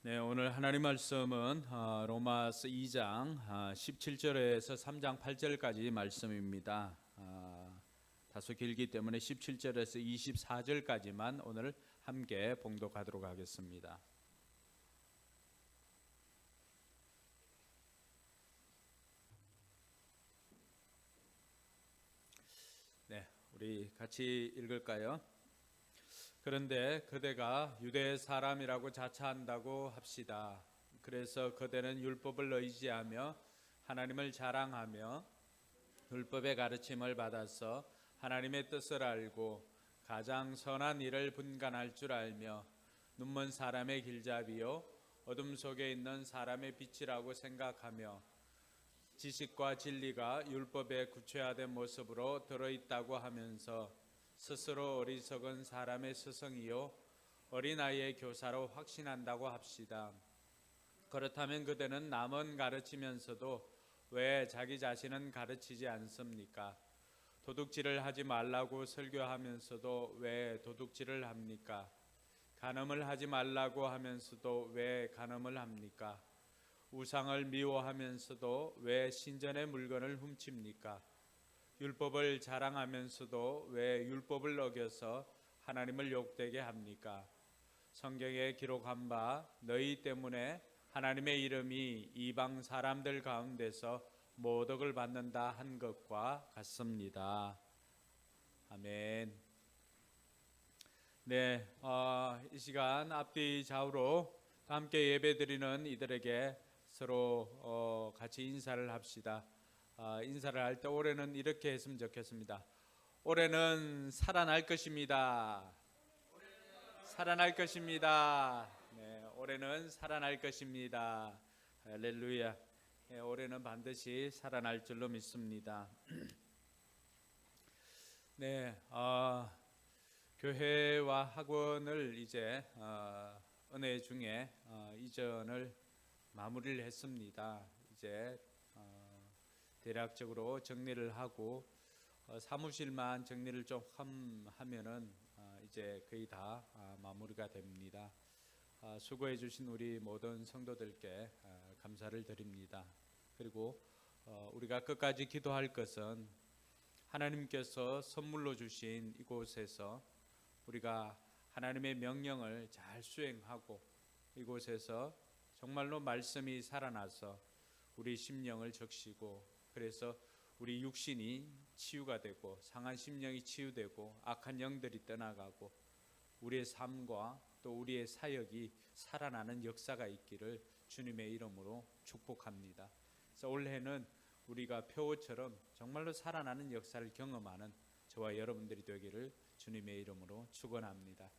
네, 오늘 하나님 말씀은 로마서 2장 17절에서 3장 8절까지 말씀입니다. 다소 길기 때문에 17절에서 24절까지만 오늘 함께 봉독하도록 하겠습니다. 네, 우리 같이 읽을까요? 그런데 그대가 유대 사람이라고 자처한다고 합시다. 그래서 그대는 율법을 의지하며 하나님을 자랑하며 율법의 가르침을 받아서 하나님의 뜻을 알고 가장 선한 일을 분간할 줄 알며 눈먼 사람의 길잡이요 어둠 속에 있는 사람의 빛이라고 생각하며 지식과 진리가 율법에 구체화된 모습으로 들어있다고 하면서 스스로 어리석은 사람의 스승이요 어린아이의 교사로 확신한다고 합시다. 그렇다면 그대는 남은 가르치면서도 왜 자기 자신은 가르치지 않습니까? 도둑질을 하지 말라고 설교하면서도 왜 도둑질을 합니까? 간음을 하지 말라고 하면서도 왜 간음을 합니까? 우상을 미워하면서도 왜 신전의 물건을 훔칩니까? 율법을 자랑하면서도 왜 율법을 어겨서 하나님을 욕되게 합니까? 성경에 기록한 바 너희 때문에 하나님의 이름이 이방 사람들 가운데서 모독을 받는다 한 것과 같습니다. 아멘. 네, 이 시간 앞뒤 좌우로 함께 예배드리는 이들에게 서로 같이 인사를 합시다. 인사를 할 때 올해는 이렇게 했으면 좋겠습니다. 올해는 살아날 것입니다. 살아날 것입니다. 네, 올해는 살아날 것입니다. 할렐루야. 네, 올해는 반드시 살아날 줄로 믿습니다. 네, 교회와 학원을 이제 은혜 중에 이전을 마무리를 했습니다. 이제 대략적으로 정리를 하고 사무실만 정리를 좀 하면은 이제 거의 다 마무리가 됩니다. 수고해 주신 우리 모든 성도들께 감사를 드립니다. 그리고 우리가 끝까지 기도할 것은 하나님께서 선물로 주신 이곳에서 우리가 하나님의 명령을 잘 수행하고 이곳에서 정말로 말씀이 살아나서 우리 심령을 적시고 그래서 우리 육신이 치유가 되고 상한 심령이 치유되고 악한 영들이 떠나가고 우리의 삶과 또 우리의 사역이 살아나는 역사가 있기를 주님의 이름으로 축복합니다. 그래서 올해는 우리가 표어처럼 정말로 살아나는 역사를 경험하는 저와 여러분들이 되기를 주님의 이름으로 축원합니다.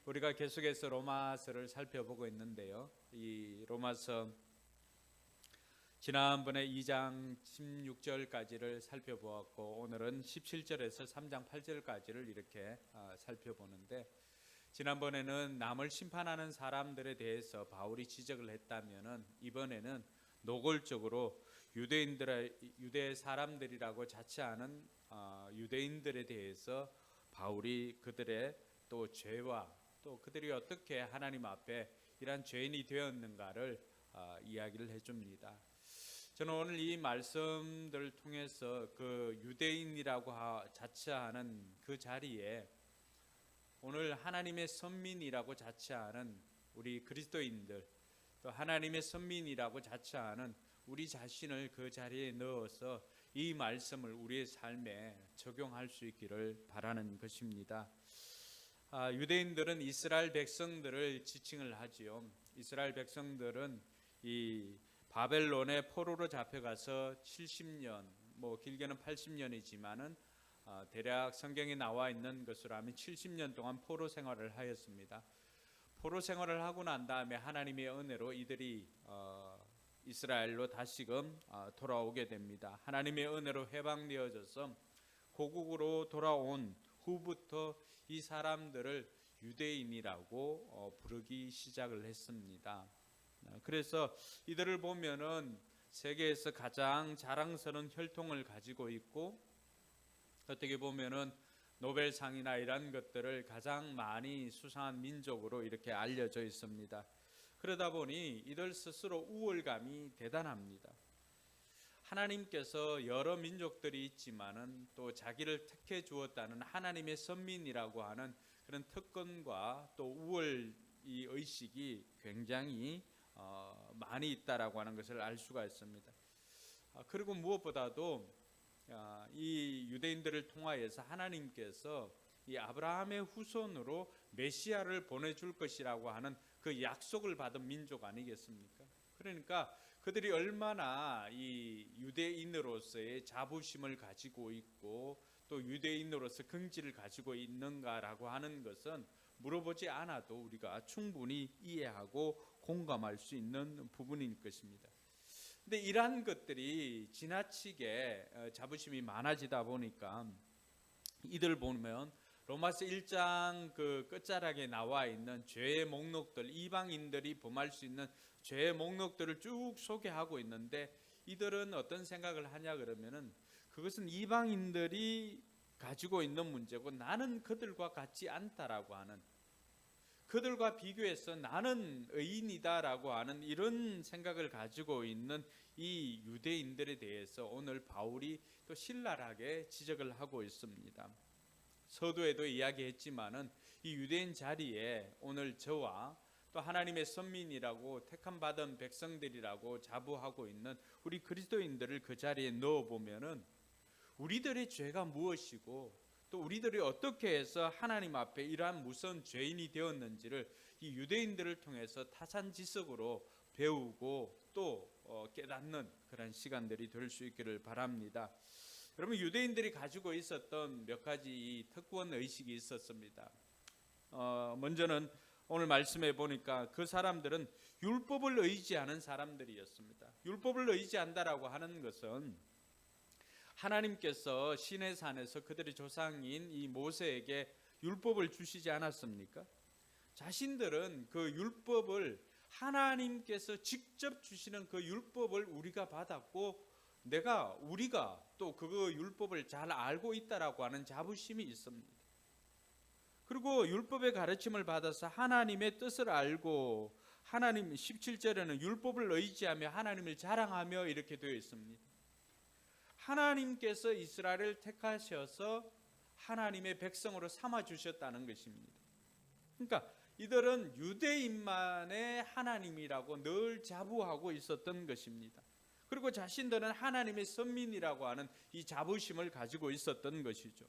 우리가 계속해서 로마서를 살펴보고 있는데요. 이 로마서 지난번에 2장 16절까지를 살펴보았고 오늘은 17절에서 3장 8절까지를 이렇게 살펴보는데 지난번에는 남을 심판하는 사람들에 대해서 바울이 지적을 했다면은 이번에는 노골적으로 유대 사람들이라고 자처하는 유대인들에 대해서 바울이 그들의 또 죄와 또 그들이 어떻게 하나님 앞에 이러한 죄인이 되었는가를 이야기를 해줍니다. 저는 오늘 이 말씀들을 통해서 그 유대인이라고 자처하는 그 자리에 오늘 하나님의 선민이라고 자처하는 우리 그리스도인들 또 하나님의 선민이라고 자처하는 우리 자신을 그 자리에 넣어서 이 말씀을 우리의 삶에 적용할 수 있기를 바라는 것입니다. 유대인들은 이스라엘 백성들을 지칭을 하지요. 이스라엘 백성들은 이 바벨론의 포로로 잡혀가서 70년, 길게는 80년이지만은 대략 성경에 나와 있는 것으로 하면 70년 동안 포로 생활을 하였습니다. 포로 생활을 하고 난 다음에 하나님의 은혜로 이들이 이스라엘로 다시금 돌아오게 됩니다. 하나님의 은혜로 해방되어져서 고국으로 돌아온 후부터 이 사람들을 유대인이라고 부르기 시작을 했습니다. 그래서 이들을 보면은 세계에서 가장 자랑스러운 혈통을 가지고 있고 어떻게 보면은 노벨상이나 이런 것들을 가장 많이 수상한 민족으로 이렇게 알려져 있습니다. 그러다 보니 이들 스스로 우월감이 대단합니다. 하나님께서 여러 민족들이 있지만은 또 자기를 택해 주었다는 하나님의 선민이라고 하는 그런 특권과 또 우월 이 의식이 굉장히 많이 있다라고 하는 것을 알 수가 있습니다. 그리고 무엇보다도 이 유대인들을 통하여서 하나님께서 이 아브라함의 후손으로 메시아를 보내줄 것이라고 하는 그 약속을 받은 민족 아니겠습니까? 그러니까 그들이 얼마나 이 유대인으로서의 자부심을 가지고 있고 또 유대인으로서 긍지를 가지고 있는가라고 하는 것은 물어보지 않아도 우리가 충분히 이해하고 공감할 수 있는 부분인 것입니다. 근데 이러한 것들이 지나치게 자부심이 많아지다 보니까 이들 보면 로마서 1장 그 끝자락에 나와 있는 죄의 목록들, 이방인들이 범할 수 있는 죄의 목록들을 쭉 소개하고 있는데 이들은 어떤 생각을 하냐 그러면은 그것은 이방인들이 가지고 있는 문제고 나는 그들과 같지 않다라고 하는, 그들과 비교해서 나는 의인이다라고 하는 이런 생각을 가지고 있는 이 유대인들에 대해서 오늘 바울이 또 신랄하게 지적을 하고 있습니다. 서두에도 이야기했지만은 이 유대인 자리에 오늘 저와 또 하나님의 선민이라고 택함 받은 백성들이라고 자부하고 있는 우리 그리스도인들을 그 자리에 넣어 보면은 우리들의 죄가 무엇이고 또 우리들이 어떻게 해서 하나님 앞에 이러한 무서운 죄인이 되었는지를 이 유대인들을 통해서 타산지석으로 배우고 또 깨닫는 그런 시간들이 될 수 있기를 바랍니다. 여러분, 유대인들이 가지고 있었던 몇 가지 이 특권 의식이 있었습니다. 먼저는 오늘 말씀해 보니까 그 사람들은 율법을 의지하는 사람들이었습니다. 율법을 의지한다라고 하는 것은 하나님께서 시내산에서 그들의 조상인 이 모세에게 율법을 주시지 않았습니까? 자신들은 그 율법을 하나님께서 직접 주시는 그 율법을 우리가 받았고 우리가 또 그 율법을 잘 알고 있다라고 하는 자부심이 있습니다. 그리고 율법의 가르침을 받아서 하나님의 뜻을 알고 하나님 17절에는 율법을 의지하며 하나님을 자랑하며 이렇게 되어 있습니다. 하나님께서 이스라엘을 택하셔서 하나님의 백성으로 삼아 주셨다는 것입니다. 그러니까 이들은 유대인만의 하나님이라고 늘 자부하고 있었던 것입니다. 그리고 자신들은 하나님의 선민이라고 하는 이 자부심을 가지고 있었던 것이죠.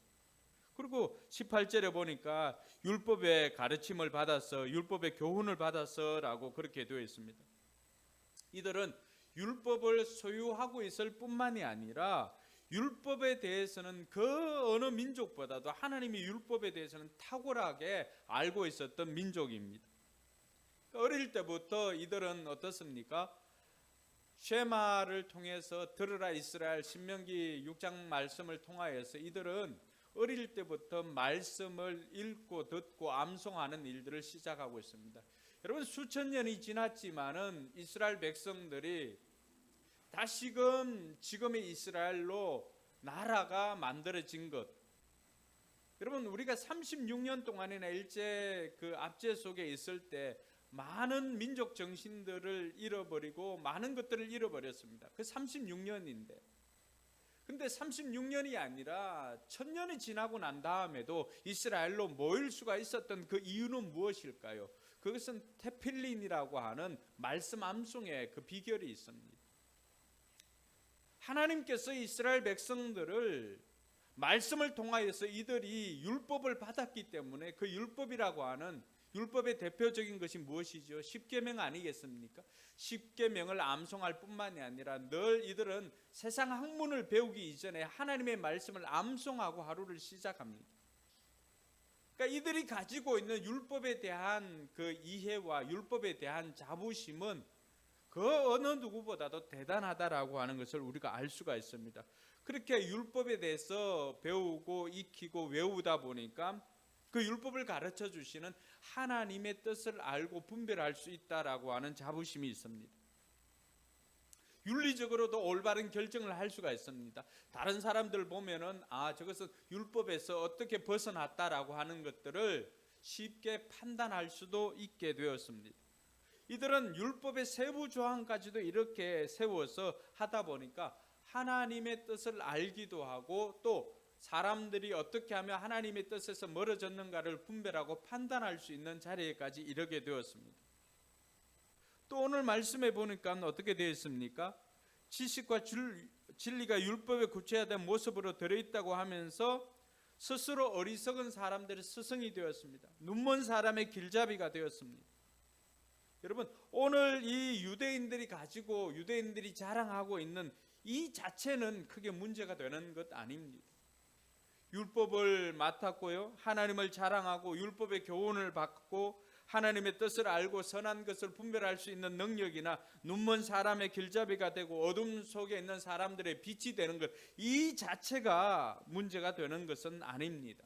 그리고 18절에 보니까 율법의 가르침을 받아서 율법의 교훈을 받아서라고 그렇게 되어 있습니다. 이들은 율법을 소유하고 있을 뿐만이 아니라 율법에 대해서는 그 어느 민족보다도 하나님의 율법에 대해서는 탁월하게 알고 있었던 민족입니다. 어릴 때부터 이들은 어떻습니까? 쉐마를 통해서 들으라 이스라엘, 신명기 6장 말씀을 통하여서 이들은 어릴 때부터 말씀을 읽고 듣고 암송하는 일들을 시작하고 있습니다. 여러분, 수천 년이 지났지만은 이스라엘 백성들이 다시금 지금의 이스라엘로 나라가 만들어진 것, 여러분 우리가 36년 동안이나 일제 그 압제 속에 있을 때 많은 민족 정신들을 잃어버리고 많은 것들을 잃어버렸습니다. 그 36년인데 근데 36년이 아니라 1000년이 지나고 난 다음에도 이스라엘로 모일 수가 있었던 그 이유는 무엇일까요? 그것은 테필린이라고 하는 말씀 암송의 그 비결이 있습니다. 하나님께서 이스라엘 백성들을 말씀을 통하여서 이들이 율법을 받았기 때문에 그 율법이라고 하는 율법의 대표적인 것이 무엇이죠? 십계명 아니겠습니까? 십계명을 암송할 뿐만이 아니라 늘 이들은 세상 학문을 배우기 이전에 하나님의 말씀을 암송하고 하루를 시작합니다. 그러니까 이들이 가지고 있는 율법에 대한 그 이해와 율법에 대한 자부심은 그 어느 누구보다도 대단하다라고 하는 것을 우리가 알 수가 있습니다. 그렇게 율법에 대해서 배우고 익히고 외우다 보니까 그 율법을 가르쳐 주시는 하나님의 뜻을 알고 분별할 수 있다라고 하는 자부심이 있습니다. 윤리적으로도 올바른 결정을 할 수가 있습니다. 다른 사람들 보면은 저것은 율법에서 어떻게 벗어났다라고 하는 것들을 쉽게 판단할 수도 있게 되었습니다. 이들은 율법의 세부 조항까지도 이렇게 세워서 하다 보니까 하나님의 뜻을 알기도 하고 또 사람들이 어떻게 하면 하나님의 뜻에서 멀어졌는가를 분별하고 판단할 수 있는 자리에까지 이르게 되었습니다. 또 오늘 말씀해 보니까 어떻게 되어 있습니까? 지식과 진리가 율법에 구체화된 모습으로 들어있다고 하면서 스스로 어리석은 사람들의 스승이 되었습니다. 눈먼 사람의 길잡이가 되었습니다. 여러분, 오늘 이 유대인들이 자랑하고 있는 이 자체는 크게 문제가 되는 것 아닙니다. 율법을 맡았고요, 하나님을 자랑하고 율법의 교훈을 받고 하나님의 뜻을 알고 선한 것을 분별할 수 있는 능력이나 눈먼 사람의 길잡이가 되고 어둠 속에 있는 사람들의 빛이 되는 것, 이 자체가 문제가 되는 것은 아닙니다.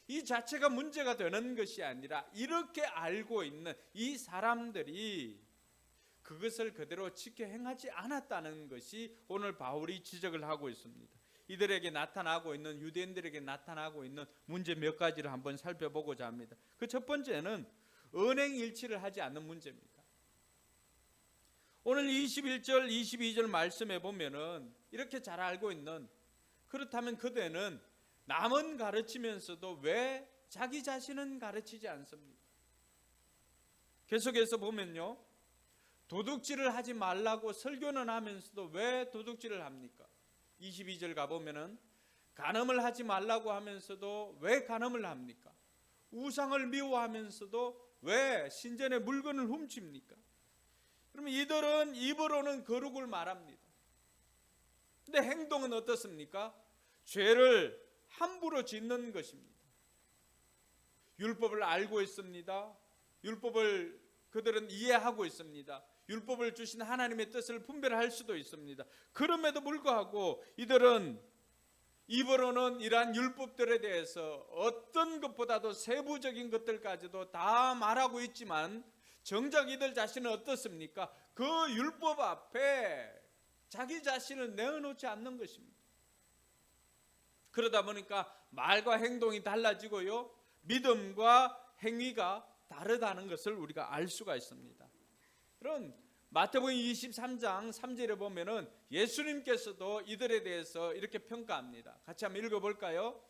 이 자체가 문제가 되는 것이 아니라 이렇게 알고 있는 이 사람들이 그것을 그대로 지켜 행하지 않았다는 것이 오늘 바울이 지적을 하고 있습니다. 이들에게 나타나고 있는, 유대인들에게 나타나고 있는 문제 몇 가지를 한번 살펴보고자 합니다. 그 첫 번째는 언행일치를 하지 않는 문제입니다. 오늘 21절 22절 말씀에 보면은 이렇게 잘 알고 있는, 그렇다면 그대는 남은 가르치면서도 왜 자기 자신은 가르치지 않습니까? 계속해서 보면요, 도둑질을 하지 말라고 설교는 하면서도 왜 도둑질을 합니까? 22절 가보면은 간음을 하지 말라고 하면서도 왜 간음을 합니까? 우상을 미워하면서도 왜 신전의 물건을 훔칩니까? 그러면 이들은 입으로는 거룩을 말합니다. 근데 행동은 어떻습니까? 죄를 함부로 짓는 것입니다. 율법을 알고 있습니다. 율법을 그들은 이해하고 있습니다. 율법을 주신 하나님의 뜻을 분별할 수도 있습니다. 그럼에도 불구하고 이들은 입으로는 이러한 율법들에 대해서 어떤 것보다도 세부적인 것들까지도 다 말하고 있지만 정작 이들 자신은 어떻습니까? 그 율법 앞에 자기 자신을 내어놓지 않는 것입니다. 그러다 보니까 말과 행동이 달라지고요, 믿음과 행위가 다르다는 것을 우리가 알 수가 있습니다. 그런 마태복음 23장 3절에 보면은 예수님께서도 이들에 대해서 이렇게 평가합니다. 같이 한번 읽어볼까요?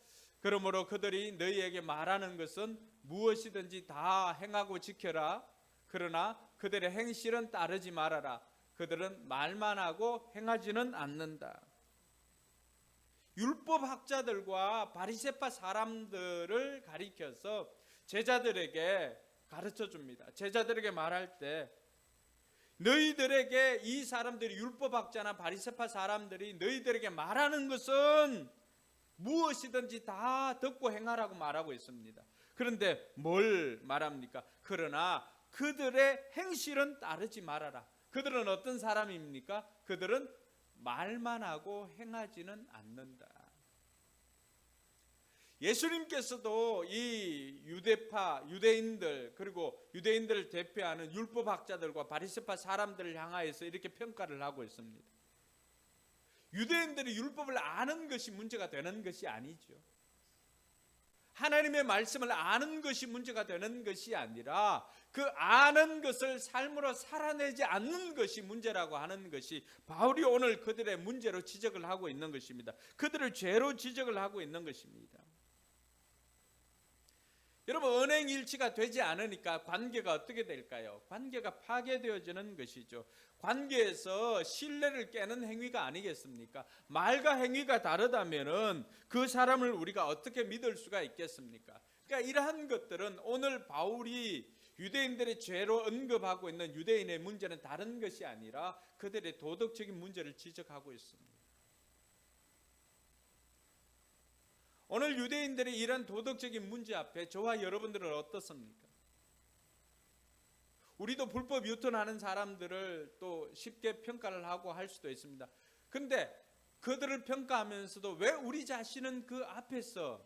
그러므로 그들이 너희에게 말하는 것은 무엇이든지 다 행하고 지켜라. 그러나 그들의 행실은 따르지 말아라. 그들은 말만 하고 행하지는 않는다. 율법학자들과 바리새파 사람들을 가리켜서 제자들에게 가르쳐 줍니다. 제자들에게 말할 때 너희들에게 이 사람들이, 율법학자나 바리새파 사람들이 너희들에게 말하는 것은 무엇이든지 다 듣고 행하라고 말하고 있습니다. 그런데 뭘 말합니까? 그러나 그들의 행실은 따르지 말아라. 그들은 어떤 사람입니까? 그들은 말만 하고 행하지는 않는다. 예수님께서도 이 유대인들, 그리고 유대인들을 대표하는 율법학자들과 바리새파 사람들을 향하여서 이렇게 평가를 하고 있습니다. 유대인들이 율법을 아는 것이 문제가 되는 것이 아니죠. 하나님의 말씀을 아는 것이 문제가 되는 것이 아니라 그 아는 것을 삶으로 살아내지 않는 것이 문제라고 하는 것이 바울이 오늘 그들의 문제로 지적을 하고 있는 것입니다. 그들을 죄로 지적을 하고 있는 것입니다. 여러분, 언행일치가 되지 않으니까 관계가 어떻게 될까요? 관계가 파괴되어지는 것이죠. 관계에서 신뢰를 깨는 행위가 아니겠습니까? 말과 행위가 다르다면은 그 사람을 우리가 어떻게 믿을 수가 있겠습니까? 그러니까 이러한 것들은 오늘 바울이 유대인들의 죄로 언급하고 있는 유대인의 문제는 다른 것이 아니라 그들의 도덕적인 문제를 지적하고 있습니다. 오늘 유대인들의 이런 도덕적인 문제 앞에 저와 여러분들은 어떻습니까? 우리도 불법 유턴하는 사람들을 또 쉽게 평가를 하고 할 수도 있습니다. 근데 그들을 평가하면서도 왜 우리 자신은 그 앞에서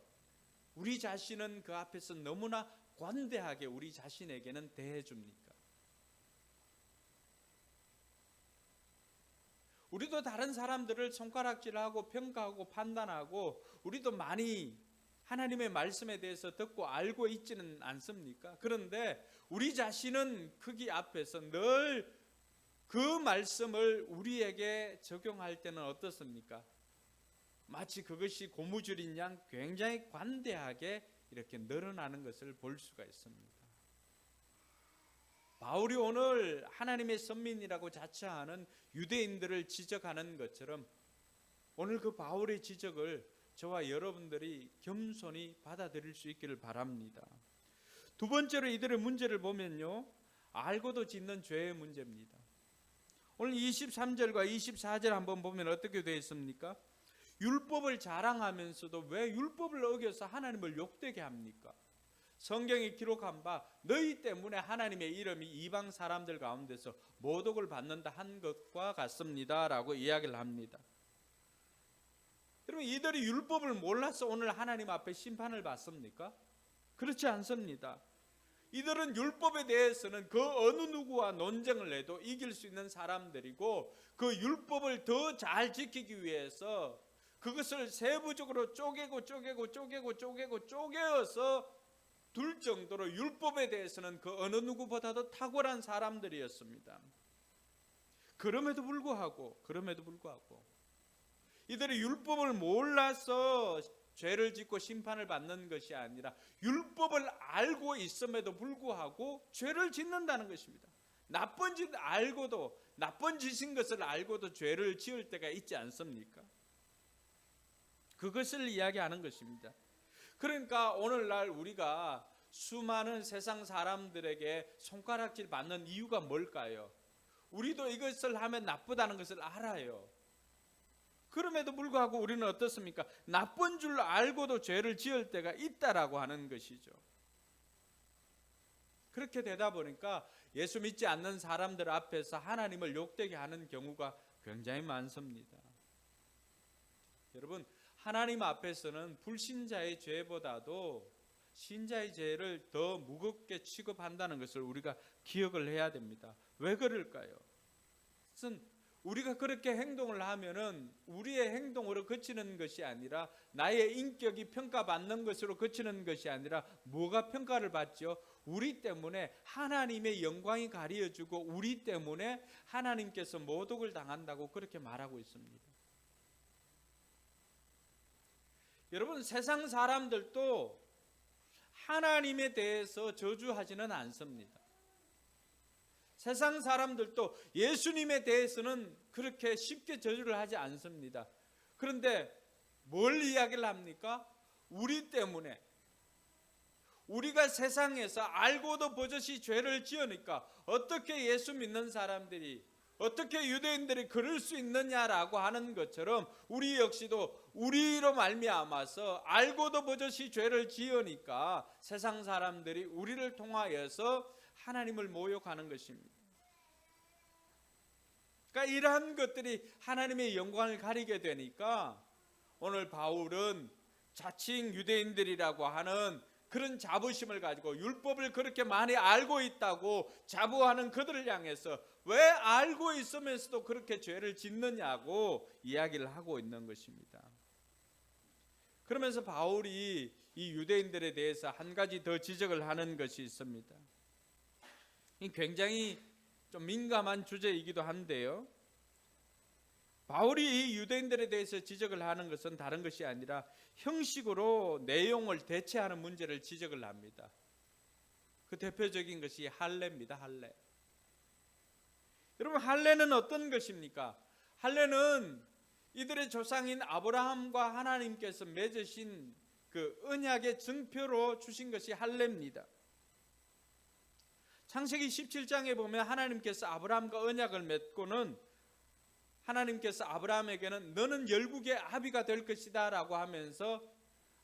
너무나 관대하게 우리 자신에게는 대해줍니까? 우리도 다른 사람들을 손가락질하고 평가하고 판단하고 우리도 많이 하나님의 말씀에 대해서 듣고 알고 있지는 않습니까? 그런데 우리 자신은 거기 앞에서 늘 그 말씀을 우리에게 적용할 때는 어떻습니까? 마치 그것이 고무줄인 양 굉장히 관대하게 이렇게 늘어나는 것을 볼 수가 있습니다. 바울이 오늘 하나님의 선민이라고 자처하는 유대인들을 지적하는 것처럼 오늘 그 바울의 지적을 저와 여러분들이 겸손히 받아들일 수 있기를 바랍니다. 두 번째로 이들의 문제를 보면요, 알고도 짓는 죄의 문제입니다. 오늘 23절과 24절 한번 보면 어떻게 되어 있습니까? 율법을 자랑하면서도 왜 율법을 어겨서 하나님을 욕되게 합니까? 성경에 기록한 바 너희 때문에 하나님의 이름이 이방 사람들 가운데서 모독을 받는다 한 것과 같습니다 라고 이야기를 합니다. 여러분, 이들이 율법을 몰라서 오늘 하나님 앞에 심판을 받습니까? 그렇지 않습니다. 이들은 율법에 대해서는 그 어느 누구와 논쟁을 해도 이길 수 있는 사람들이고, 그 율법을 더 잘 지키기 위해서 그것을 세부적으로 쪼개어서 둘 정도로 율법에 대해서는 그 어느 누구보다도 탁월한 사람들이었습니다. 그럼에도 불구하고 이들이 율법을 몰라서 죄를 짓고 심판을 받는 것이 아니라 율법을 알고 있음에도 불구하고 죄를 짓는다는 것입니다. 나쁜 짓인 것을 알고도 죄를 지을 때가 있지 않습니까? 그것을 이야기하는 것입니다. 그러니까 오늘날 우리가 수많은 세상 사람들에게 손가락질 받는 이유가 뭘까요? 우리도 이것을 하면 나쁘다는 것을 알아요. 그럼에도 불구하고 우리는 어떻습니까? 나쁜 줄 알고도 죄를 지을 때가 있다라고 하는 것이죠. 그렇게 되다 보니까 예수 믿지 않는 사람들 앞에서 하나님을 욕되게 하는 경우가 굉장히 많습니다. 여러분, 하나님 앞에서는 불신자의 죄보다도 신자의 죄를 더 무겁게 취급한다는 것을 우리가 기억을 해야 됩니다. 왜 그럴까요? 그것은 우리가 그렇게 행동을 하면은 우리의 행동으로 그치는 것이 아니라 나의 인격이 평가받는 것으로 그치는 것이 아니라 뭐가 평가를 받죠? 우리 때문에 하나님의 영광이 가려지고 우리 때문에 하나님께서 모독을 당한다고 그렇게 말하고 있습니다. 여러분, 세상 사람들도 하나님에 대해서 저주하지는 않습니다. 세상 사람들도 예수님에 대해서는 그렇게 쉽게 저주를 하지 않습니다. 그런데 뭘 이야기를 합니까? 우리 때문에, 우리가 세상에서 알고도 버젓이 죄를 지으니까 어떻게 예수 믿는 사람들이, 어떻게 유대인들이 그럴 수 있느냐라고 하는 것처럼 우리 역시도 우리로 말미암아서 알고도 버젓이 죄를 지으니까 세상 사람들이 우리를 통하여서 하나님을 모욕하는 것입니다. 그러니까 이러한 것들이 하나님의 영광을 가리게 되니까 오늘 바울은 자칭 유대인들이라고 하는 그런 자부심을 가지고 율법을 그렇게 많이 알고 있다고 자부하는 그들을 향해서 왜 알고 있으면서도 그렇게 죄를 짓느냐고 이야기를 하고 있는 것입니다. 그러면서 바울이 이 유대인들에 대해서 한 가지 더 지적을 하는 것이 있습니다. 이 굉장히 좀 민감한 주제이기도 한데요, 바울이 이 유대인들에 대해서 지적을 하는 것은 다른 것이 아니라 형식으로 내용을 대체하는 문제를 지적을 합니다. 그 대표적인 것이 할례입니다. 할례. 여러분, 할례는 어떤 것입니까? 할례는 이들의 조상인 아브라함과 하나님께서 맺으신 그 언약의 증표로 주신 것이 할례입니다. 창세기 17장에 보면 하나님께서 아브라함과 언약을 맺고는 하나님께서 아브라함에게는 너는 열국의 아비가 될 것이다 라고 하면서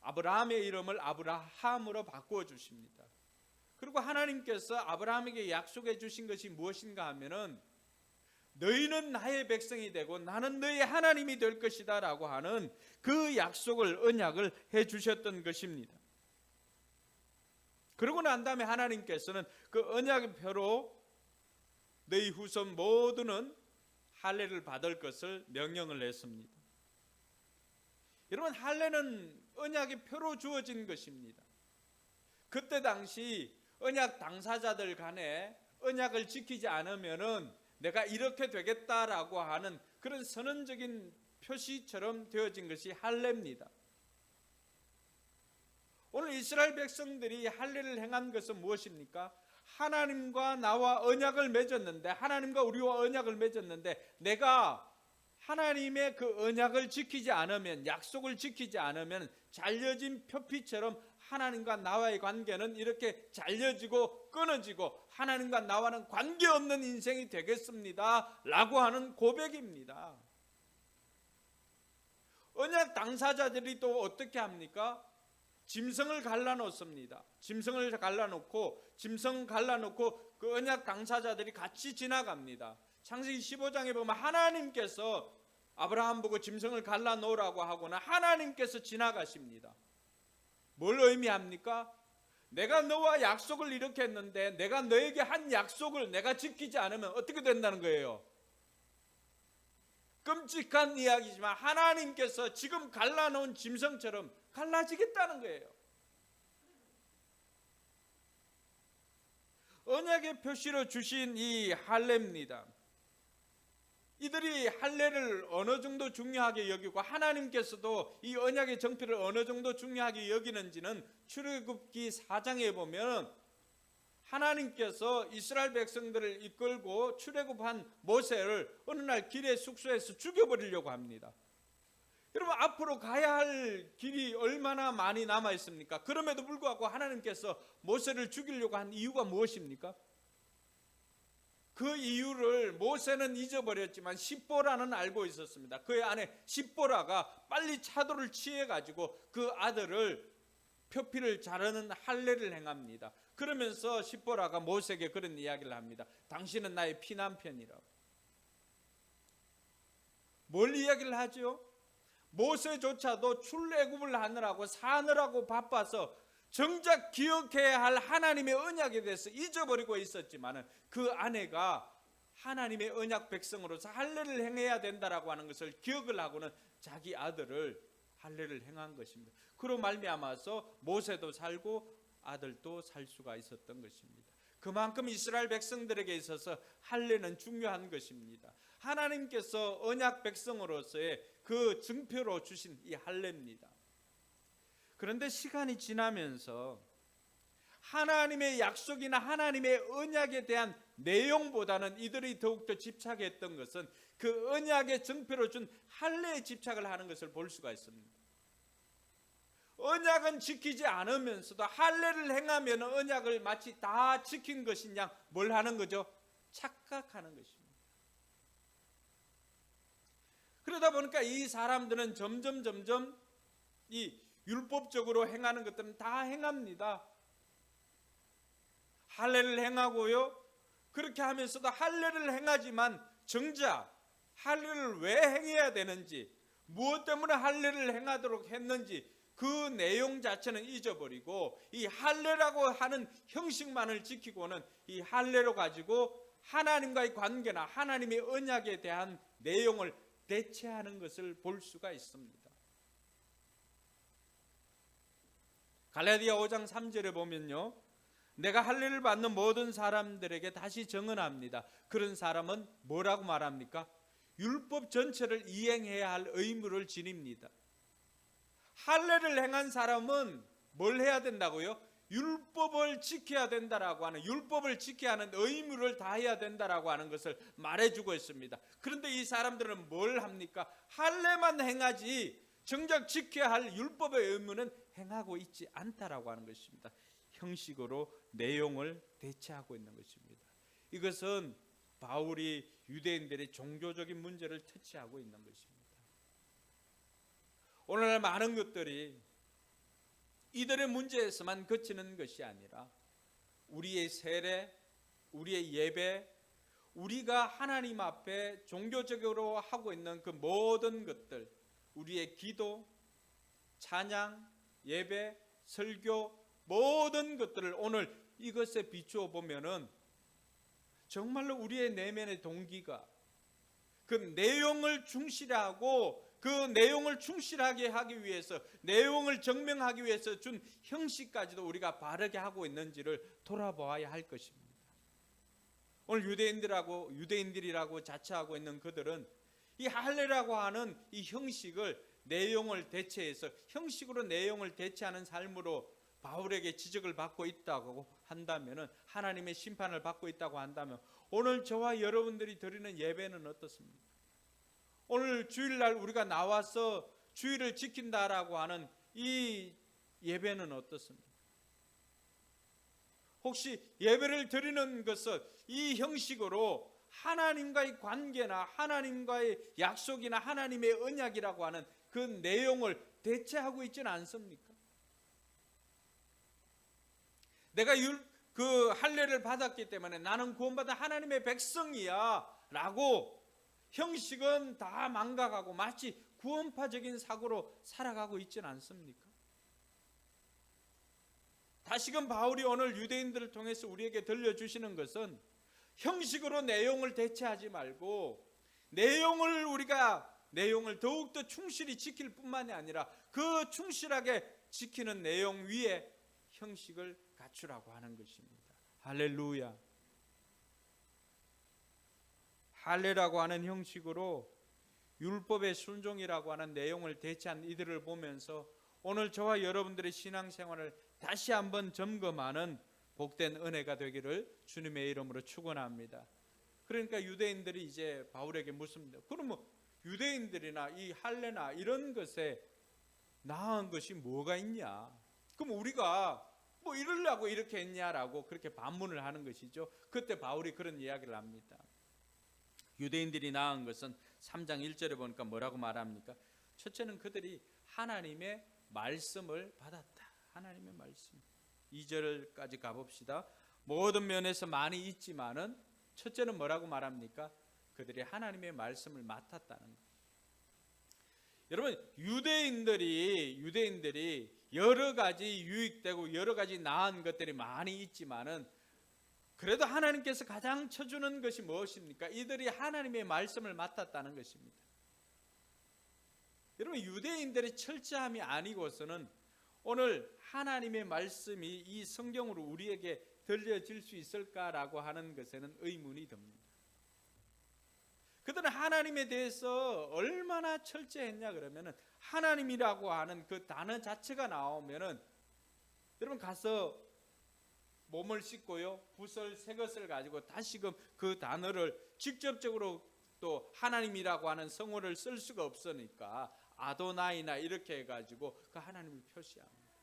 아브라함의 이름을 아브라함으로 바꾸어 주십니다. 그리고 하나님께서 아브라함에게 약속해 주신 것이 무엇인가 하면은 너희는 나의 백성이 되고 나는 너희 하나님이 될 것이다 라고 하는 그 약속을, 언약을 해 주셨던 것입니다. 그러고 난 다음에 하나님께서는 그 언약의 표로 너희 후손 모두는 할례를 받을 것을 명령을 했습니다. 여러분, 할례는 언약의 표로 주어진 것입니다. 그때 당시 언약 당사자들 간에 언약을 지키지 않으면은 내가 이렇게 되겠다라고 하는 그런 선언적인 표시처럼 되어진 것이 할례입니다. 오늘 이스라엘 백성들이 할례를 행한 것은 무엇입니까? 하나님과 나와 언약을 맺었는데, 하나님과 우리와 언약을 맺었는데 내가 하나님의 그 언약을 지키지 않으면, 약속을 지키지 않으면 잘려진 표피처럼 하나님과 나와의 관계는 이렇게 잘려지고 끊어지고 하나님과 나와는 관계없는 인생이 되겠습니다 라고 하는 고백입니다. 언약 당사자들이 또 어떻게 합니까? 짐승을 갈라놓습니다. 짐승을 갈라놓고 그 언약 당사자들이 같이 지나갑니다. 창세기 15장에 보면 하나님께서 아브라함 보고 짐승을 갈라놓으라고 하거나 하나님께서 지나가십니다. 뭘 의미합니까? 내가 너와 약속을 이렇게 했는데 내가 너에게 한 약속을 내가 지키지 않으면 어떻게 된다는 거예요? 끔찍한 이야기지만 하나님께서 지금 갈라놓은 짐승처럼 갈라지겠다는 거예요. 언약의 표시로 주신 이 할례입니다. 이들이 할례를 어느 정도 중요하게 여기고 하나님께서도 이 언약의 정표를 어느 정도 중요하게 여기는지는 출애굽기 4장에 보면 하나님께서 이스라엘 백성들을 이끌고 출애굽한 모세를 어느 날 길의 숙소에서 죽여버리려고 합니다. 여러분, 앞으로 가야 할 길이 얼마나 많이 남아 있습니까? 그럼에도 불구하고 하나님께서 모세를 죽이려고 한 이유가 무엇입니까? 그 이유를 모세는 잊어버렸지만 십보라는 알고 있었습니다. 그의 아내 십보라가 빨리 차도를 취해가지고 그 아들을 표피를 자르는 할례를 행합니다. 그러면서 십보라가 모세에게 그런 이야기를 합니다. 당신은 나의 피남편이라고. 뭘 이야기를 하죠? 모세조차도 출애굽을 하느라고 사느라고 바빠서 정작 기억해야 할 하나님의 언약에 대해서 잊어버리고 있었지만 그 아내가 하나님의 언약 백성으로서 할례를 행해야 된다라고 하는 것을 기억을 하고는 자기 아들을 할례를 행한 것입니다. 그로 말미암아서 모세도 살고 아들도 살 수가 있었던 것입니다. 그만큼 이스라엘 백성들에게 있어서 할례는 중요한 것입니다. 하나님께서 언약 백성으로서의 그 증표로 주신 이 할례입니다. 그런데 시간이 지나면서 하나님의 약속이나 하나님의 언약에 대한 내용보다는 이들이 더욱더 집착했던 것은 그 언약의 증표로 준 할례에 집착을 하는 것을 볼 수가 있습니다. 언약은 지키지 않으면서도 할례를 행하면 언약을 마치 다 지킨 것인 양 뭘 하는 거죠? 착각하는 것입니다. 그러다 보니까 이 사람들은 점점 이 율법적으로 행하는 것들은 다 행합니다. 할례를 행하고요. 그렇게 하면서도 할례를 행하지만 정작 할례를 왜 행해야 되는지, 무엇 때문에 할례를 행하도록 했는지 그 내용 자체는 잊어버리고 이 할례라고 하는 형식만을 지키고는 이 할례로 가지고 하나님과의 관계나 하나님의 언약에 대한 내용을 대체하는 것을 볼 수가 있습니다. 갈라디아 5장 3절에 보면요, 내가 할례를 받는 모든 사람들에게 다시 정언합니다. 그런 사람은 뭐라고 말합니까? 율법 전체를 이행해야 할 의무를 지닙니다. 할례를 행한 사람은 뭘 해야 된다고요? 율법을 지켜야 된다라고 하는, 율법을 지켜야 하는 의무를 다해야 된다라고 하는 것을 말해주고 있습니다. 그런데 이 사람들은 뭘 합니까? 할례만 행하지 정작 지켜야 할 율법의 의무는 행하고 있지 않다라고 하는 것입니다. 형식으로 내용을 대체하고 있는 것입니다. 이것은 바울이 유대인들의 종교적인 문제를 터치하고 있는 것입니다. 오늘날 많은 것들이 이들의 문제에서만 그치는 것이 아니라 우리의 세례, 우리의 예배, 우리가 하나님 앞에 종교적으로 하고 있는 그 모든 것들, 우리의 기도, 찬양, 예배, 설교, 모든 것들을 오늘 이것에 비추어 보면은 정말로 우리의 내면의 동기가 그 내용을 중시하고 그 내용을 충실하게 하기 위해서, 내용을 증명하기 위해서 준 형식까지도 우리가 바르게 하고 있는지를 돌아보아야 할 것입니다. 오늘 유대인들이라고 자처하고 있는 그들은 이 할례라고 하는 이 형식을, 내용을 대체해서 형식으로 내용을 대체하는 삶으로 바울에게 지적을 받고 있다고 한다면, 하나님의 심판을 받고 있다고 한다면, 오늘 저와 여러분들이 드리는 예배는 어떻습니까? 오늘 주일날 우리가 나와서 주일을 지킨다라고 하는 이 예배는 어떻습니까? 혹시 예배를 드리는 것은 이 형식으로 하나님과의 관계나 하나님과의 약속이나 하나님의 언약이라고 하는 그 내용을 대체하고 있지는 않습니까? 내가 그 할례를 받았기 때문에 나는 구원받은 하나님의 백성이야 라고 형식은 다 망각하고 마치 구원파적인 사고로 살아가고 있지는 않습니까? 다시금 바울이 오늘 유대인들을 통해서 우리에게 들려주시는 것은 형식으로 내용을 대체하지 말고 내용을 더욱더 충실히 지킬 뿐만이 아니라 그 충실하게 지키는 내용 위에 형식을 갖추라고 하는 것입니다. 할렐루야. 할례라고 하는 형식으로 율법의 순종이라고 하는 내용을 대체한 이들을 보면서 오늘 저와 여러분들의 신앙생활을 다시 한번 점검하는 복된 은혜가 되기를 주님의 이름으로 축원합니다. 그러니까 유대인들이 이제 바울에게 묻습니다. 그러면 유대인들이나 이 할례나 이런 것에 나은 것이 뭐가 있냐? 그럼 우리가 뭐 이러려고 이렇게 했냐라고 그렇게 반문을 하는 것이죠. 그때 바울이 그런 이야기를 합니다. 유대인들이 나은 것은 3장 1절에 보니까 뭐라고 말합니까? 첫째는 그들이 하나님의 말씀을 받았다. 하나님의 말씀. 2절까지 가봅시다. 모든 면에서 많이 있지만은 첫째는 뭐라고 말합니까? 그들이 하나님의 말씀을 맡았다는 것. 여러분, 유대인들이 여러 가지 유익되고 여러 가지 나은 것들이 많이 있지만은 그래도 하나님께서 가장 쳐주는 것이 무엇입니까? 이들이 하나님의 말씀을 맡았다는 것입니다. 여러분, 유대인들의 철저함이 아니고서는 오늘 하나님의 말씀이 이 성경으로 우리에게 들려질 수 있을까라고 하는 것에는 의문이 듭니다. 그들은 하나님에 대해서 얼마나 철저했냐 그러면은 하나님이라고 하는 그 단어 자체가 나오면은 여러분 가서 몸을 씻고요, 붓을 새 것을 가지고 다시금 그 단어를 직접적으로 또 하나님이라고 하는 성어를 쓸 수가 없으니까 아도나이나 이렇게 해가지고 그 하나님을 표시합니다.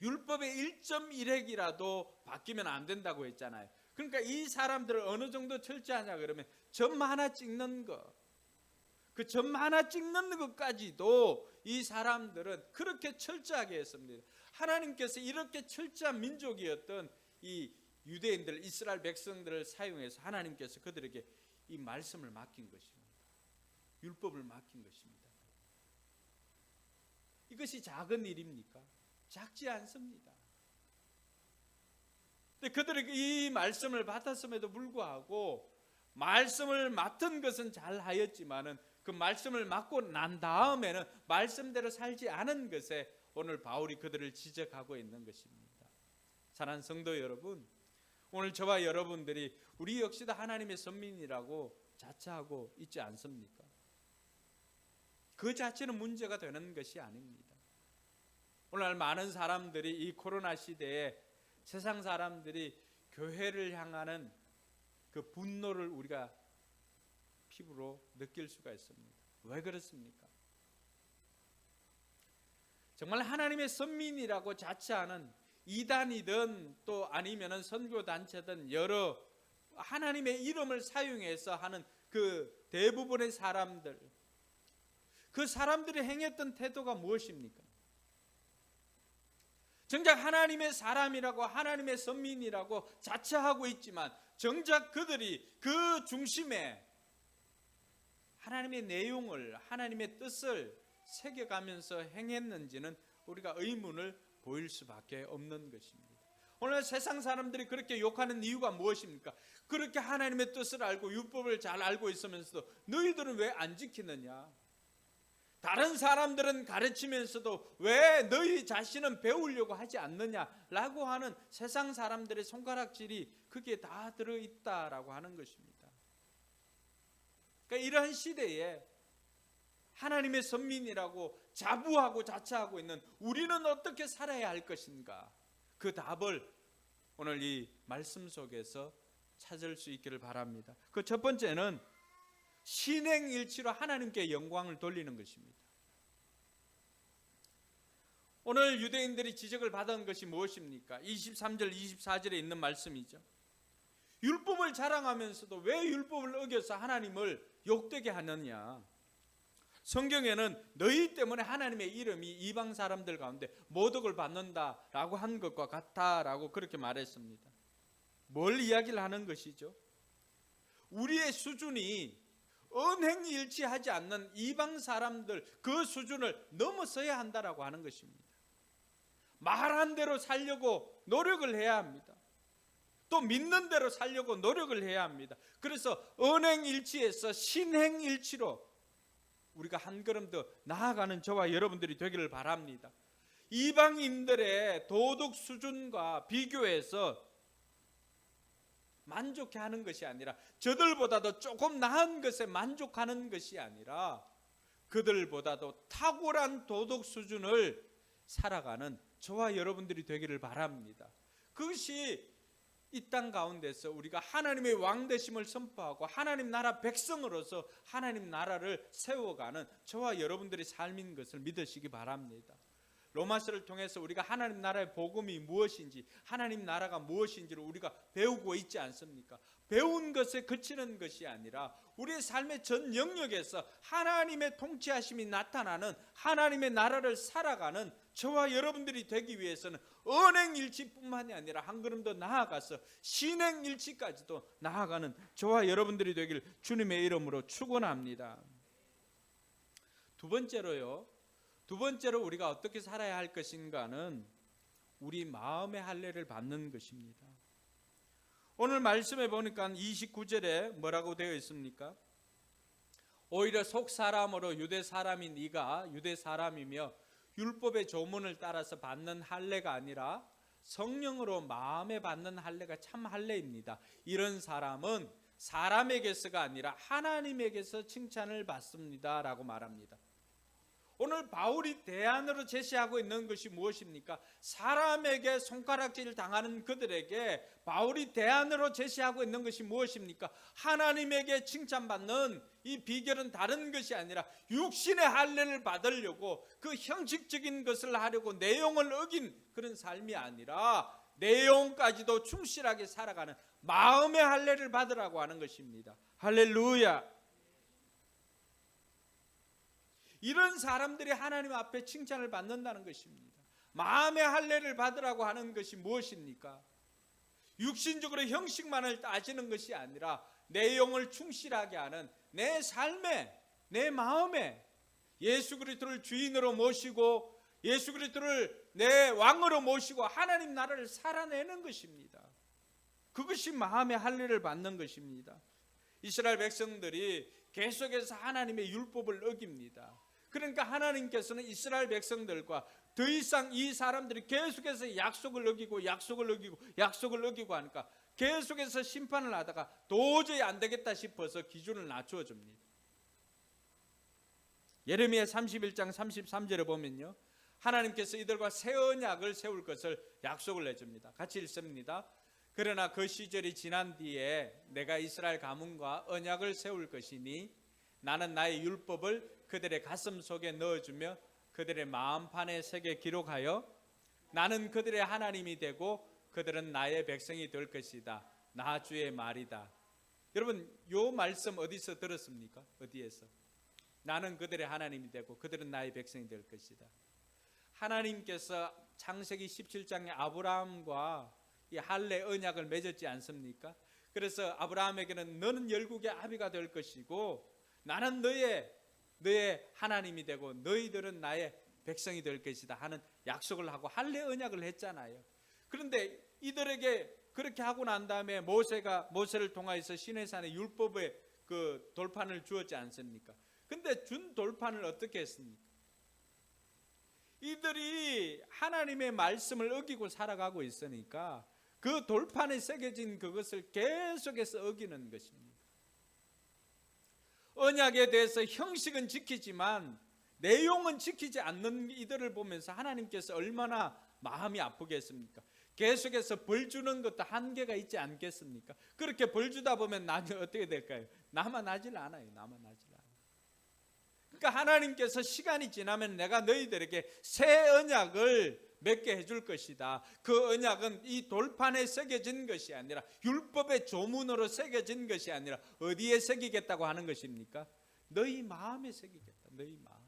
율법의 1.1획이라도 바뀌면 안 된다고 했잖아요. 그러니까 이 사람들을 어느 정도 철저하냐 그러면 점 하나 찍는 것, 그 점 하나 찍는 것까지도 이 사람들은 그렇게 철저하게 했습니다. 하나님께서 이렇게 철저한 민족이었던 이 유대인들, 이스라엘 백성들을 사용해서 하나님께서 그들에게 이 말씀을 맡긴 것입니다. 율법을 맡긴 것입니다. 이것이 작은 일입니까? 작지 않습니다. 근데 그들이 이 말씀을 받았음에도 불구하고 말씀을 맡은 것은 잘 하였지만은 그 말씀을 맡고 난 다음에는 말씀대로 살지 않은 것에 오늘 바울이 그들을 지적하고 있는 것입니다. 사랑하는 성도 여러분, 오늘 저와 여러분들이 우리 역시도 하나님의 선민이라고 자처하고 있지 않습니까? 그 자체는 문제가 되는 것이 아닙니다. 오늘 많은 사람들이 이 코로나 시대에 세상 사람들이 교회를 향하는 그 분노를 우리가 피부로 느낄 수가 있습니다. 왜 그렇습니까? 정말 하나님의 선민이라고 자처하는 이단이든 또 아니면은 선교단체든 여러 하나님의 이름을 사용해서 하는 그 대부분의 사람들, 그 사람들이 행했던 태도가 무엇입니까? 정작 하나님의 사람이라고 하나님의 선민이라고 자처하고 있지만 정작 그들이 그 중심에 하나님의 내용을, 하나님의 뜻을 새겨가면서 행했는지는 우리가 의문을 보일 수밖에 없는 것입니다. 오늘 세상 사람들이 그렇게 욕하는 이유가 무엇입니까? 그렇게 하나님의 뜻을 알고 율법을 잘 알고 있으면서도 너희들은 왜 안 지키느냐? 다른 사람들은 가르치면서도 왜 너희 자신은 배우려고 하지 않느냐라고 하는 세상 사람들의 손가락질이 그게 다 들어있다라고 하는 것입니다. 그러니까 이러한 시대에 하나님의 선민이라고 자부하고 자처하고 있는 우리는 어떻게 살아야 할 것인가? 그 답을 오늘 이 말씀 속에서 찾을 수 있기를 바랍니다. 그 첫 번째는 신행일치로 하나님께 영광을 돌리는 것입니다. 오늘 유대인들이 지적을 받은 것이 무엇입니까? 23절 24절에 있는 말씀이죠. 율법을 자랑하면서도 왜 율법을 어겨서 하나님을 욕되게 하느냐? 성경에는 너희 때문에 하나님의 이름이 이방 사람들 가운데 모독을 받는다라고 한 것과 같다라고 그렇게 말했습니다. 뭘 이야기를 하는 것이죠? 우리의 수준이 언행일치하지 않는 이방 사람들 그 수준을 넘어서야 한다라고 하는 것입니다. 말한 대로 살려고 노력을 해야 합니다. 또 믿는 대로 살려고 노력을 해야 합니다. 그래서 언행일치에서 신행일치로 우리가 한 걸음 더 나아가는 저와 여러분들이 되기를 바랍니다. 이방인들의 도덕 수준과 비교해서 만족해하는 것이 아니라 저들보다도 조금 나은 것에 만족하는 것이 아니라 그들보다도 탁월한 도덕 수준을 살아가는 저와 여러분들이 되기를 바랍니다. 그것이 이 땅 가운데서 우리가 하나님의 왕되심을 선포하고 하나님 나라 백성으로서 하나님 나라를 세워가는 저와 여러분들의 삶인 것을 믿으시기 바랍니다. 로마서를 통해서 우리가 하나님 나라의 복음이 무엇인지 하나님 나라가 무엇인지를 우리가 배우고 있지 않습니까? 배운 것에 그치는 것이 아니라 우리의 삶의 전 영역에서 하나님의 통치하심이 나타나는 하나님의 나라를 살아가는 저와 여러분들이 되기 위해서는 언행일치뿐만이 아니라 한 걸음 더 나아가서 신행일치까지도 나아가는 저와 여러분들이 되길 주님의 이름으로 축원합니다. 두 번째로 우리가 어떻게 살아야 할 것인가는 우리 마음의 할례를 받는 것입니다. 오늘 말씀에 보니까 29절에 뭐라고 되어 있습니까? 오히려 속 사람으로 유대 사람인 네가 유대 사람이며 율법의 조문을 따라서 받는 할례가 아니라 성령으로 마음에 받는 할례가 참 할례입니다. 이런 사람은 사람에게서가 아니라 하나님에게서 칭찬을 받습니다 라고 말합니다. 오늘 바울이 대안으로 제시하고 있는 것이 무엇입니까? 사람에게 손가락질 당하는 그들에게 바울이 대안으로 제시하고 있는 것이 무엇입니까? 하나님에게 칭찬받는 이 비결은 다른 것이 아니라 육신의 할례를 받으려고 그 형식적인 것을 하려고 내용을 어긴 그런 삶이 아니라 내용까지도 충실하게 살아가는 마음의 할례를 받으라고 하는 것입니다. 할렐루야. 이런 사람들이 하나님 앞에 칭찬을 받는다는 것입니다. 마음의 할례를 받으라고 하는 것이 무엇입니까? 육신적으로 형식만을 따지는 것이 아니라 내용을 충실하게 하는 내 삶에 내 마음에 예수 그리스도를 주인으로 모시고 예수 그리스도를 내 왕으로 모시고 하나님 나라를 살아내는 것입니다. 그것이 마음의 할례를 받는 것입니다. 이스라엘 백성들이 계속해서 하나님의 율법을 어깁니다. 그러니까 하나님께서는 이스라엘 백성들과 더 이상 이 사람들이 계속해서 약속을 어기고 하니까 계속해서 심판을 하다가 도저히 안 되겠다 싶어서 기준을 낮추어 줍니다. 예레미야 31장 33절에 보면요, 하나님께서 이들과 새 언약을 세울 것을 약속을 해줍니다. 같이 읽습니다. 그러나 그 시절이 지난 뒤에 내가 이스라엘 가문과 언약을 세울 것이니 나는 나의 율법을 그들의 가슴 속에 넣어주며 그들의 마음판에 새겨 기록하여 나는 그들의 하나님이 되고 그들은 나의 백성이 될 것이다. 나 주의 말이다. 여러분, 요 말씀 어디서 들었습니까? 어디에서? 나는 그들의 하나님이 되고 그들은 나의 백성이 될 것이다. 하나님께서 창세기 17장에 아브라함과 이 할례 언약을 맺었지 않습니까? 그래서 아브라함에게는 너는 열국의 아비가 될 것이고 나는 너의 하나님이 되고 너희들은 나의 백성이 될 것이다 하는 약속을 하고 할례 언약을 했잖아요. 그런데 이들에게 그렇게 하고 난 다음에 모세를 통하여서 시내산의 율법의 그 돌판을 주었지 않습니까? 근데 준 돌판을 어떻게 했습니까? 이들이 하나님의 말씀을 어기고 살아가고 있으니까 그 돌판에 새겨진 그것을 계속해서 어기는 것입니다. 언약에 대해서 형식은 지키지만 내용은 지키지 않는 이들을 보면서 하나님께서 얼마나 마음이 아프겠습니까? 계속해서 벌 주는 것도 한계가 있지 않겠습니까? 그렇게 벌 주다 보면 나는 어떻게 될까요? 남아나질 않아요. 그러니까 하나님께서 시간이 지나면 내가 너희들에게 새 언약을 맺게 해줄 것이다. 그 언약은 이 돌판에 새겨진 것이 아니라 율법의 조문으로 새겨진 것이 아니라 어디에 새기겠다고 하는 것입니까? 너희 마음에 새기겠다. 너희 마음.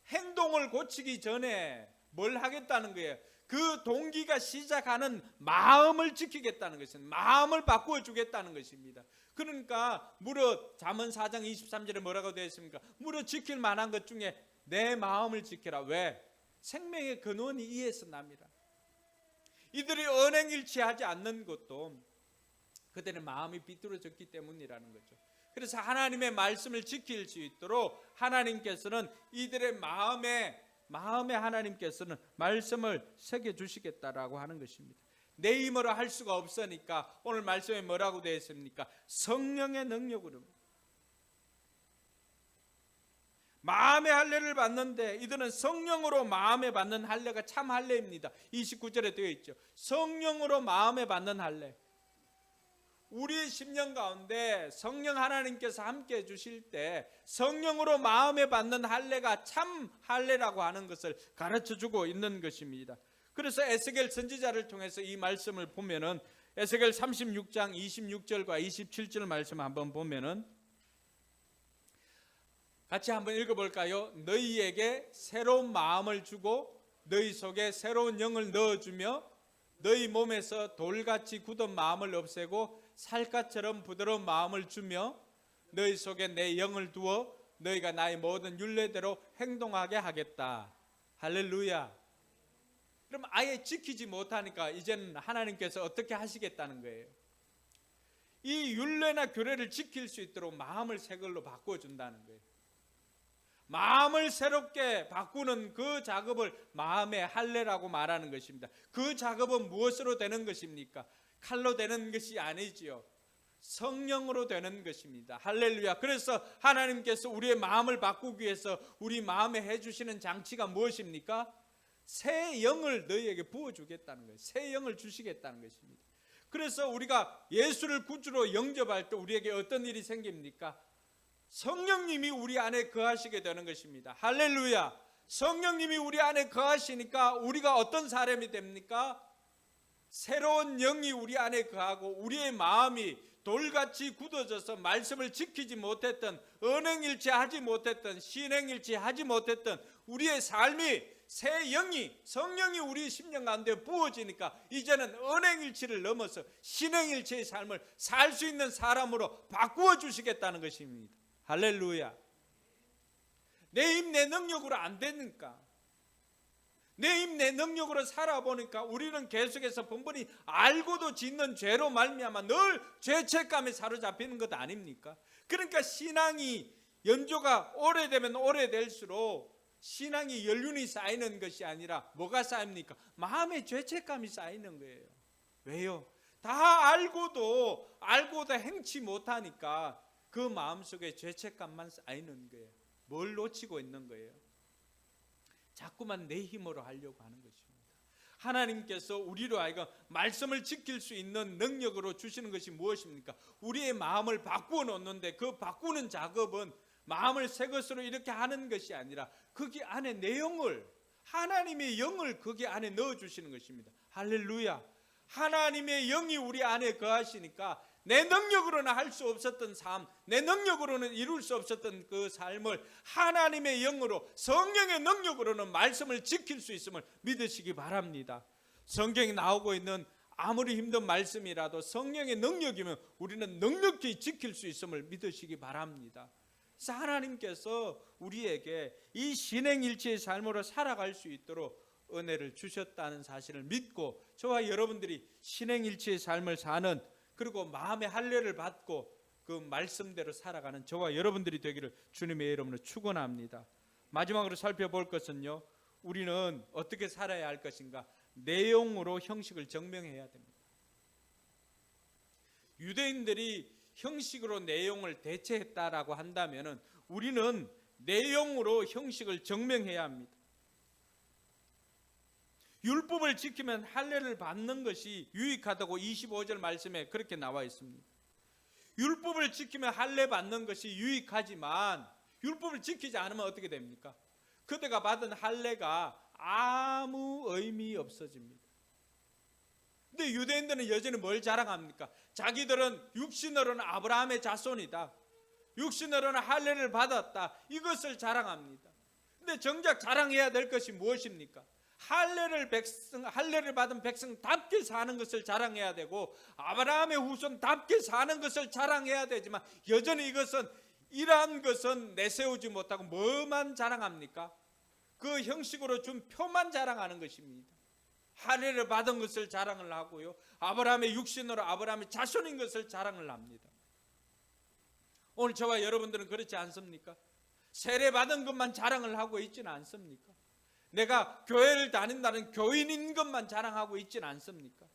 행동을 고치기 전에 뭘 하겠다는 거예요? 그 동기가 시작하는 마음을 지키겠다는 것입니다. 마음을 바꾸어 주겠다는 것입니다. 그러니까 무릇 잠언 4장 23절에 뭐라고 되어 있습니까? 무릇 지킬 만한 것 중에 내 마음을 지켜라. 왜? 생명의 근원이 이에서 납니다. 이들이 언행일치하지 않는 것도 그들의 마음이 비뚤어졌기 때문이라는 거죠. 그래서 하나님의 말씀을 지킬 수 있도록 하나님께서는 이들의 마음에 하나님께서는 말씀을 새겨주시겠다라고 하는 것입니다. 내 힘으로 할 수가 없으니까 오늘 말씀에 뭐라고 되어 있습니까? 성령의 능력으로. 마음의 할례를 받는데 이들은 성령으로 마음에 받는 할례가 참 할례입니다. 29절에 되어 있죠. 성령으로 마음에 받는 할례. 우리의 심령 가운데 성령 하나님께서 함께 해주실 때 성령으로 마음에 받는 할례가 참 할례라고 하는 것을 가르쳐주고 있는 것입니다. 그래서 에스겔 선지자를 통해서 이 말씀을 보면은 에스겔 36장 26절과 27절 말씀 한번 보면은 같이 한번 읽어볼까요? 너희에게 새로운 마음을 주고 너희 속에 새로운 영을 넣어주며 너희 몸에서 돌같이 굳은 마음을 없애고 살갗처럼 부드러운 마음을 주며 너희 속에 내 영을 두어 너희가 나의 모든 율례대로 행동하게 하겠다. 할렐루야. 그럼 아예 지키지 못하니까 이제는 하나님께서 어떻게 하시겠다는 거예요? 이 율례나 규례를 지킬 수 있도록 마음을 새 걸로 바꿔준다는 거예요. 마음을 새롭게 바꾸는 그 작업을 마음의 할례라고 말하는 것입니다. 그 작업은 무엇으로 되는 것입니까? 칼로 되는 것이 아니지요. 성령으로 되는 것입니다. 할렐루야. 그래서 하나님께서 우리의 마음을 바꾸기 위해서 우리 마음에 해주시는 장치가 무엇입니까? 새 영을 너희에게 부어주겠다는 거예요. 새 영을 주시겠다는 것입니다. 그래서 우리가 예수를 구주로 영접할 때 우리에게 어떤 일이 생깁니까? 성령님이 우리 안에 거하시게 되는 것입니다. 할렐루야. 성령님이 우리 안에 거하시니까 우리가 어떤 사람이 됩니까? 새로운 영이 우리 안에 거하고 우리의 마음이 돌같이 굳어져서 말씀을 지키지 못했던, 언행일치하지 못했던, 신행일치하지 못했던 우리의 삶이 새 영이, 성령이 우리 심령 가운데 부어지니까 이제는 언행일치를 넘어서 신행일치의 삶을 살 수 있는 사람으로 바꾸어 주시겠다는 것입니다. 할렐루야. 내 힘 내 능력으로 안 되니까, 내 힘 내 능력으로 살아보니까 우리는 계속해서 번번이 알고도 짓는 죄로 말미암아 늘 죄책감에 사로잡히는 것 아닙니까? 그러니까 신앙이 연조가 오래되면 오래될수록 신앙이 연륜이 쌓이는 것이 아니라 뭐가 쌓입니까? 마음의 죄책감이 쌓이는 거예요. 왜요? 다 알고도 행치 못하니까 그 마음속에 죄책감만 쌓이는 거예요. 뭘 놓치고 있는 거예요? 자꾸만 내 힘으로 하려고 하는 것입니다. 하나님께서 우리로 하여금 말씀을 지킬 수 있는 능력으로 주시는 것이 무엇입니까? 우리의 마음을 바꾸어 놓는데 그 바꾸는 작업은 마음을 새 것으로 이렇게 하는 것이 아니라 거기 안에 내용을, 하나님의 영을 거기 안에 넣어주시는 것입니다. 할렐루야. 하나님의 영이 우리 안에 거하시니까 내 능력으로는 할 수 없었던 삶, 내 능력으로는 이룰 수 없었던 그 삶을 하나님의 영으로, 성령의 능력으로는 말씀을 지킬 수 있음을 믿으시기 바랍니다. 성경에 나오고 있는 아무리 힘든 말씀이라도 성령의 능력이면 우리는 넉넉히 지킬 수 있음을 믿으시기 바랍니다. 그래서 하나님께서 우리에게 이 신행일치의 삶으로 살아갈 수 있도록 은혜를 주셨다는 사실을 믿고 저와 여러분들이 신행일치의 삶을 사는, 그리고 마음의 할례를 받고 그 말씀대로 살아가는 저와 여러분들이 되기를 주님의 이름으로 축원합니다. 마지막으로 살펴볼 것은요, 우리는 어떻게 살아야 할 것인가? 내용으로 형식을 증명해야 됩니다. 유대인들이 형식으로 내용을 대체했다라고 한다면 우리는 내용으로 형식을 증명해야 합니다. 율법을 지키면 할례를 받는 것이 유익하다고 25절 말씀에 그렇게 나와 있습니다. 율법을 지키면 할례 받는 것이 유익하지만 율법을 지키지 않으면 어떻게 됩니까? 그대가 받은 할례가 아무 의미 없어집니다. 근데 유대인들은 여전히 뭘 자랑합니까? 자기들은 육신으로는 아브라함의 자손이다, 육신으로는 할례를 받았다, 이것을 자랑합니다. 근데 정작 자랑해야 될 것이 무엇입니까? 할례를 받은 백성답게 사는 것을 자랑해야 되고 아브라함의 후손답게 사는 것을 자랑해야 되지만 여전히 이러한 것은 내세우지 못하고 뭐만 자랑합니까? 그 형식으로 준 표만 자랑하는 것입니다. 할례를 받은 것을 자랑을 하고요, 아브라함의 육신으로 아브라함의 자손인 것을 자랑을 합니다. 오늘 저와 여러분들은 그렇지 않습니까? 세례 받은 것만 자랑을 하고 있지는 않습니까? 내가 교회를 다닌다는 교인인 것만 자랑하고 있지는 않습니까?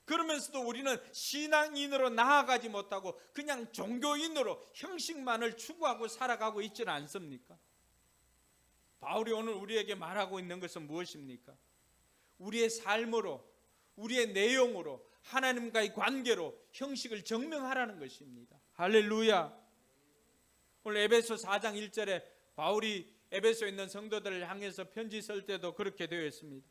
그러면서도 우리는 신앙인으로 나아가지 못하고 그냥 종교인으로 형식만을 추구하고 살아가고 있지는 않습니까? 바울이 오늘 우리에게 말하고 있는 것은 무엇입니까? 우리의 삶으로, 우리의 내용으로, 하나님과의 관계로 형식을 증명하라는 것입니다. 할렐루야. 오늘 에베소 4장 1절에 바울이 에베소에 있는 성도들을 향해서 편지 쓸 때도 그렇게 되어 있습니다.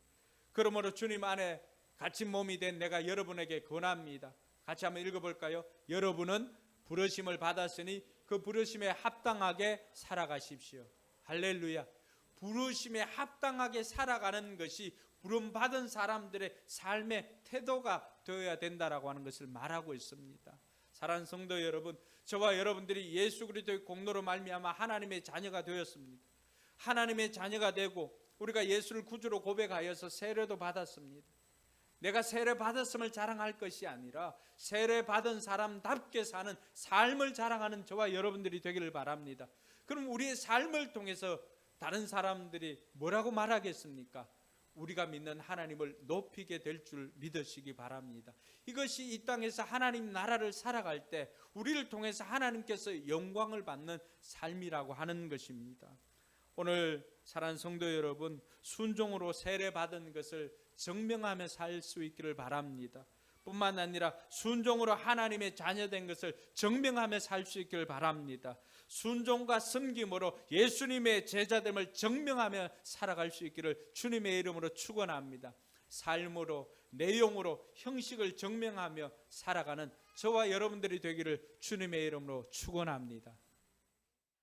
그러므로 주님 안에 갇힌 몸이 된 내가 여러분에게 권합니다. 같이 한번 읽어볼까요? 여러분은 부르심을 받았으니 그 부르심에 합당하게 살아가십시오. 할렐루야. 부르심에 합당하게 살아가는 것이 부름받은 사람들의 삶의 태도가 되어야 된다라고 하는 것을 말하고 있습니다. 사랑하는 성도 여러분, 저와 여러분들이 예수 그리스도의 공로로 말미암아 하나님의 자녀가 되었습니다. 하나님의 자녀가 되고 우리가 예수를 구주로 고백하여서 세례도 받았습니다. 내가 세례 받았음을 자랑할 것이 아니라 세례 받은 사람답게 사는 삶을 자랑하는 저와 여러분들이 되기를 바랍니다. 그럼 우리의 삶을 통해서 다른 사람들이 뭐라고 말하겠습니까? 우리가 믿는 하나님을 높이게 될 줄 믿으시기 바랍니다. 이것이 이 땅에서 하나님 나라를 살아갈 때 우리를 통해서 하나님께서 영광을 받는 삶이라고 하는 것입니다. 오늘 사랑하는 성도 여러분, 순종으로 세례 받은 것을 증명하며 살 수 있기를 바랍니다. 뿐만 아니라 순종으로 하나님의 자녀된 것을 증명하며 살 수 있기를 바랍니다. 순종과 섬김으로 예수님의 제자됨을 증명하며 살아갈 수 있기를 주님의 이름으로 축원합니다. 삶으로, 내용으로, 형식을 증명하며 살아가는 저와 여러분들이 되기를 주님의 이름으로 축원합니다.